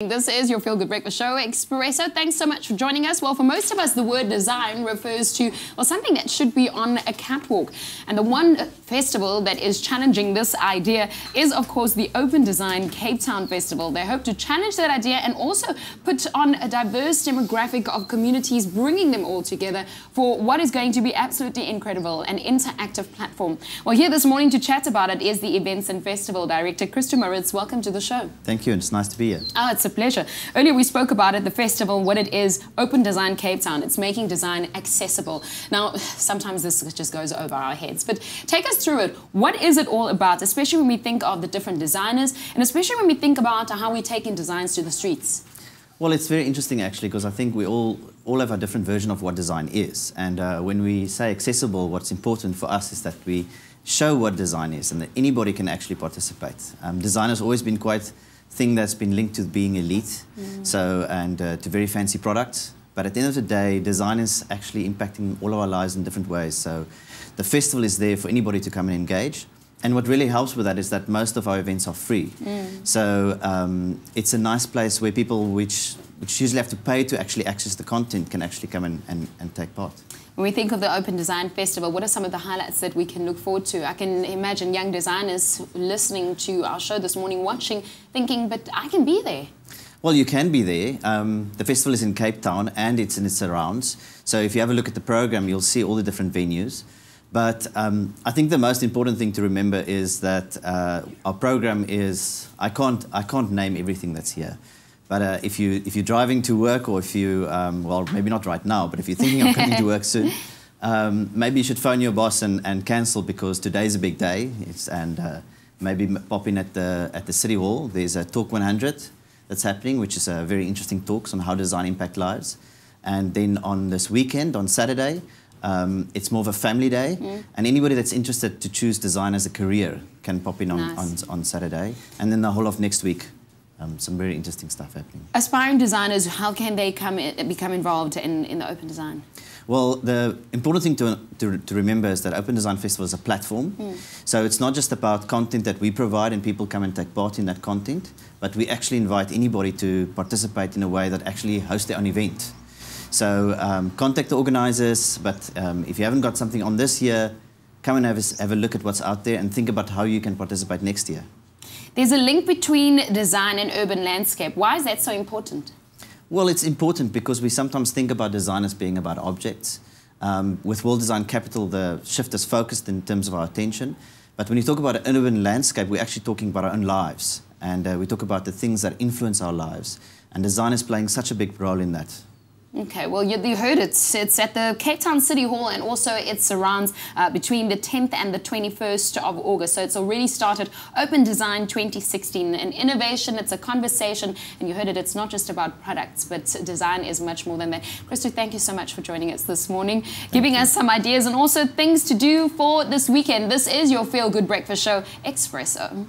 This is your Feel Good Breakfast Show, Expresso. Thanks so much for joining us. Well, for most of us, the word design refers to, well, something that should be on a catwalk. And the one festival that is challenging this idea is, of course, the Open Design Cape Town Festival. They hope to challenge that idea and also put on a diverse demographic of communities, bringing them all together for what is going to be absolutely incredible, an interactive platform. Well, here this morning to chat about it is the Events and Festival Director, Christo Maritz. Welcome to the show. Thank you, and it's nice to be here. Oh, it's a pleasure. Earlier we spoke about it, the festival, what it is, Open Design Cape Town. It's making design accessible. Now, sometimes this just goes over our heads, but take us through it. What is it all about, especially when we think of the different designers, and especially when we think about how we're taking designs to the streets? Well, it's very interesting actually, because I think we all have a different version of what design is. And when we say accessible, what's important for us is that we show what design is and that anybody can actually participate. Design has always been quite thing that's been linked to being elite, to very fancy products. But at the end of the day, design is actually impacting all of our lives in different ways. So the festival is there for anybody to come and engage. And what really helps with that is that most of our events are free. So it's a nice place where people which usually have to pay to actually access the content can actually come and take part. When we think of the Open Design Festival, what are some of the highlights that we can look forward to? I can imagine young designers listening to our show this morning, watching, thinking, but I can be there. Well, you can be there. The festival is in Cape Town and it's in its surrounds. So if you have a look at the program, you'll see all the different venues. But I think the most important thing to remember is that our program is, I can't name everything that's here. But if you're driving to work, or if you, well, maybe not right now, but if you're thinking of coming to work soon, maybe you should phone your boss and cancel, because today's a big day. Maybe pop in at the City Hall. There's a Talk 100 that's happening, which is a very interesting talks on how design impact lives. And then on this weekend, on Saturday, it's more of a family day, and anybody that's interested to choose design as a career can pop in on Saturday. And then the whole of next week, some very interesting stuff happening. Aspiring designers, how can they become involved in the Open Design? Well, the important thing to remember is that Open Design Festival is a platform. So it's not just about content that we provide and people come and take part in that content, but we actually invite anybody to participate in a way that actually hosts their own event. So contact the organizers, but if you haven't got something on this year, come and have a look at what's out there and think about how you can participate next year. There's a link between design and urban landscape. Why is that so important? Well, it's important because we sometimes think about design as being about objects. With World Design Capital, the shift is focused in terms of our attention. But when you talk about an urban landscape, we're actually talking about our own lives. And we talk about the things that influence our lives. And design is playing such a big role in that. Okay, well, you heard it. It's at the Cape Town City Hall, and also it surrounds between the 10th and the 21st of August. So it's already started. Open Design 2016, an innovation, it's a conversation, and you heard it, it's not just about products, but design is much more than that. Christo, thank you so much for joining us this morning, giving us some ideas and also things to do for this weekend. This is your Feel Good Breakfast Show, Expresso.